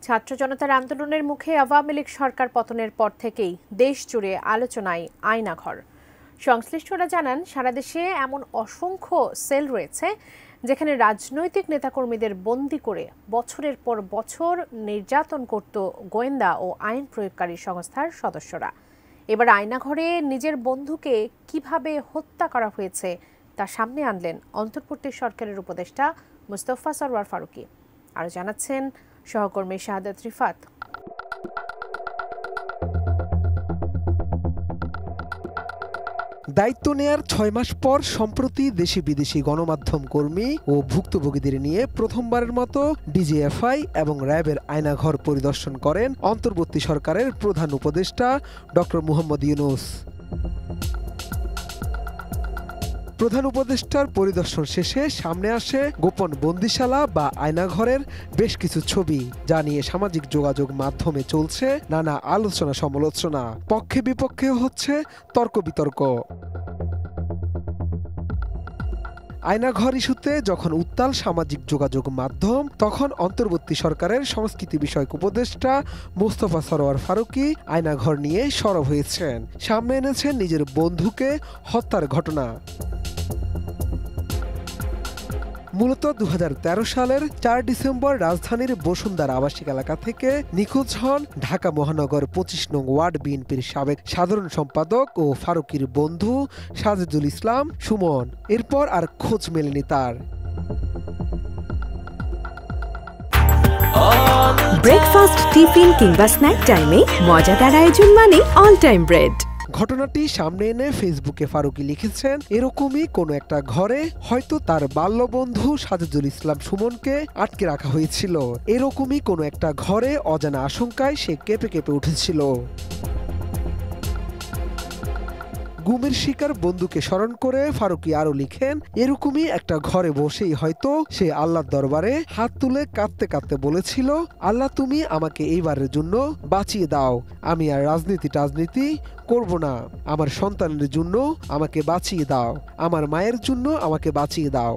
ছাত্র জনতার আন্দোলনের মুখে আওয়ামী লীগ সরকার পতনের পর থেকেই দেশ জুড়ে আলোচনায় আয়নাঘর। সংশ্লিষ্টরা জানান, সারা দেশে এমন অসংখ্য সেল রয়েছে যেখানে রাজনৈতিক নেতাকর্মীদের বন্দী করে বছরের পর বছর নির্যাতন করত গোয়েন্দা ও আইন প্রয়োগকারী সংস্থার সদস্যরা। এবার আয়নাঘরে নিজের বন্ধুকে কিভাবে হত্যা করা হয়েছে তা সামনে আনলেন অন্তর্বর্তী সরকারের উপদেষ্টা মুস্তফা সরওয়ার ফারুকী। আরও জানাচ্ছেন সহকর্মী শাহাদাত রিফাত। দায়িত্ব নেয়ার ৬ মাস পর সম্প্রতি দেশি বিদেশি গণমাধ্যম কর্মী ও ভুক্তভোগীদের নিয়ে প্রথমবারের মতো ডিজিএফআই এবং র্যাবের আয়নাঘর পরিদর্শন করেন অন্তর্বর্তী সরকারের প্রধান উপদেষ্টা ডক্টর মুহাম্মদ ইউনূস। প্রধান উপদেষ্টার পরিদর্শন শেষে সামনে আসে গোপন বন্দিশালা বা আয়নাঘরের বেশ কিছু ছবি, যা নিয়ে সামাজিক যোগাযোগ মাধ্যমে চলছে নানা আলোচনা সমালোচনা। পক্ষে বিপক্ষে হচ্ছে তর্ক বিতর্ক। আয়নাঘর ইস্যুতে যখন উত্তাল সামাজিক যোগাযোগ মাধ্যম, তখন অন্তর্বর্তী সরকারের সংস্কৃতি বিষয়ক উপদেষ্টা মুস্তফা সরওয়ার ফারুকী আয়নাঘর নিয়ে সরব হয়েছেন। সামনে এনেছেন নিজের বন্ধুকে হত্যার ঘটনা। মূলত ২০১৩ সালের ৪ ডিসেম্বর রাজধানীর বসুন্ধরা আবাসিক এলাকা থেকে নিখোঁজ হন ঢাকা মহানগর ২৫ নং ওয়ার্ড বিএনপির সাবেক সাধারণ সম্পাদক ও ফারুকীর বন্ধু সাজেদুল ইসলাম সুমন। এরপর আর খোঁজ মেলেনি তার। ব্রেকফাস্ট, টিফিন কিংবা স্ন্যাক টাইমে মজাদার আয়োজন মানে অল টাইম ব্রেড। ঘটনাটি সামনে এনে ফেসবুকে ফারুকী লিখেছেন, এরকমই কোনো একটা ঘরে হয়তো তার বাল্যবন্ধু সাজেদুল ইসলাম সুমনকে আটকে রাখা হয়েছিল। এরকমই কোনো একটা ঘরে অজানা আশঙ্কায় সে কেঁপে কেঁপে উঠেছিল। গুমের শিকার বন্ধুকে স্মরণ করে ফারুকী আরো লিখেন, এরকমই একটা ঘরে বসেই হয়তো সে আল্লাহর দরবারে হাত তুলে কাঁদতে কাঁদতে বলেছিল, আল্লাহ তুমি আমাকে এইবারের জন্য বাঁচিয়ে দাও, আমি আর রাজনীতি করব না, আমার সন্তানের জন্য আমাকে বাঁচিয়ে দাও, আমার মায়ের জন্য আমাকে বাঁচিয়ে দাও।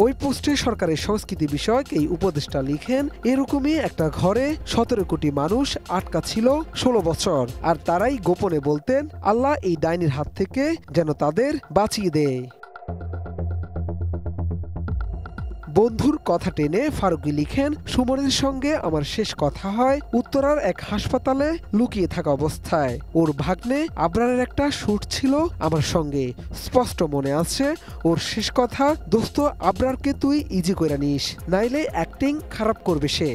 ওই পোস্টে সরকারের সংস্কৃতি বিষয়ক এই উপদেষ্টা লিখেন, এরকমই একটা ঘরে ১৭ কোটি মানুষ আটকা ছিল ১৬ বছর, আর তারাই গোপনে বলতেন আল্লাহ এই ডাইনির হাত থেকে যেন তাদের বাঁচিয়ে দেয়। বন্ধুর কথা টেনে ফারুকী লিখেন, সুমনের সঙ্গে আমার শেষ কথা হয় উত্তরার এক হাসপাতালে লুকিয়ে থাকা অবস্থায়। ওর ভাগ্নে আবরারের একটা শ্যুট ছিল আমার সঙ্গে, স্পষ্ট মনে আছে ওর শেষ কথা, দোস্ত আবরারকে তুই ইজি কইরা নিস, নাইলে অ্যাক্টিং খারাপ করবে সে।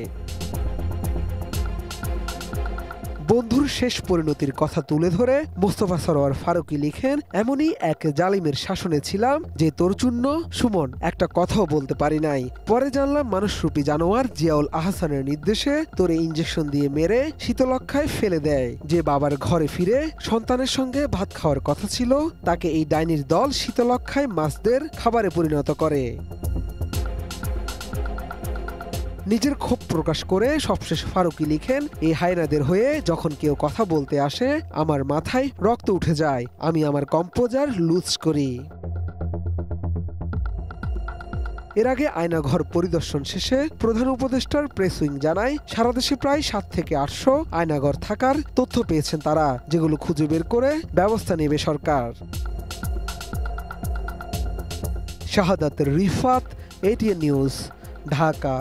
বন্ধুর শেষ পরিণতির কথা তুলে ধরে মুস্তফা সরওয়ার ফারুকী লিখেন, এমনই এক জালিমের শাসনে ছিলাম যে তোর জন্য সুমন একটা কথাও বলতে পারি নাই। পরে জানলাম মানুষরূপী জানোয়ার জিয়াউল আহসানের নির্দেশে তোরে ইঞ্জেকশন দিয়ে মেরে শীতলক্ষায় ফেলে দেয়। যে বাবার ঘরে ফিরে সন্তানের সঙ্গে ভাত খাওয়ার কথা ছিল, তাকে এই ডাইনির দল শীতলক্ষায় মাছদের খাবারে পরিণত করে। নিজের ক্ষোভ প্রকাশ করে সবশেষ ফারুকী লিখেন, এই হায়নাদের হয়ে যখন কেউ কথা বলতে আসে আমার মাথায় রক্ত উঠে যায়, আমি আমার কম্পোজার লুজ করি। এর আগে আয়নাঘর পরিদর্শন শেষে প্রধান উপদেষ্টার প্রেস উইং জানায়, সারা দেশে প্রায় ৭ থেকে ৮০০ আয়নাঘর থাকার তথ্য পেয়েছেন তারা, যেগুলো খুঁজে বের করে ব্যবস্থা নেবে সরকার। শাহাদাত রিফাত, এটিএন নিউজ, ঢাকা।